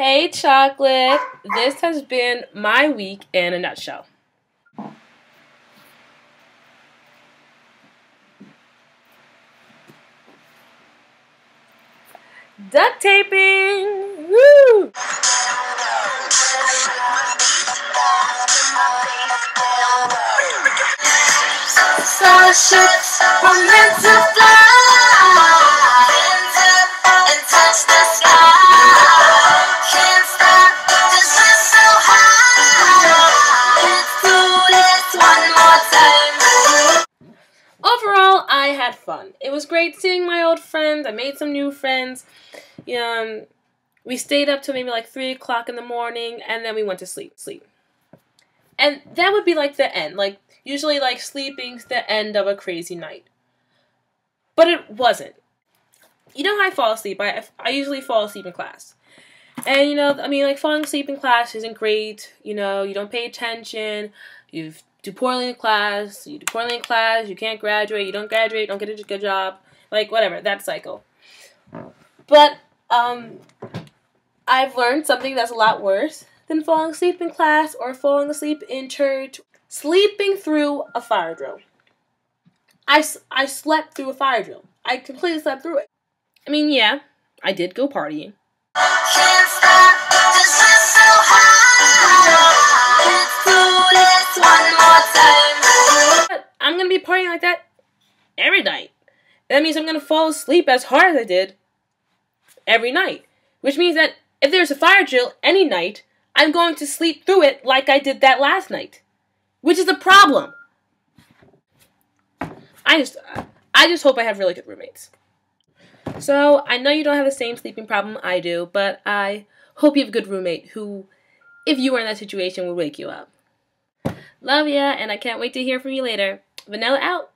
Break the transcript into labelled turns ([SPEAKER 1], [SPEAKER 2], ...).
[SPEAKER 1] Hey, Chocolate. This has been my week in a nutshell. Duct taping! Woo!
[SPEAKER 2] Starships were meant to fly and touch the sky. Can't stop 'cause we're so high. Let's do this one more time.
[SPEAKER 1] Overall, I had fun. It was great seeing my old friends. I made some new friends. We stayed up till maybe like 3 o'clock in the morning, and then we went to sleep. And that would be like the end. Like, usually like sleeping's the end of a crazy night. But it wasn't. You know how I fall asleep? I usually fall asleep in class. And like falling asleep in class isn't great. You don't pay attention. You do poorly in class. You do poorly in class. You can't graduate. You don't graduate. You don't get a good job. Like, whatever. That cycle. But, I've learned something that's a lot worse than falling asleep in class or falling asleep in church. Sleeping through a fire drill. I slept through a fire drill. I completely slept through it. I mean, yeah, I did go partying.
[SPEAKER 2] Can't stop 'cause we're so high. Let's do this one more time.
[SPEAKER 1] But I'm going to be partying like that every night. That means I'm going to fall asleep as hard as I did every night. Which means that if there's a fire drill any night, I'm going to sleep through it like I did that last night. Which is a problem. I just hope I have really good roommates. So, I know you don't have the same sleeping problem I do, but I hope you have a good roommate who, if you were in that situation, would wake you up. Love ya, and I can't wait to hear from you later. Vanilla out.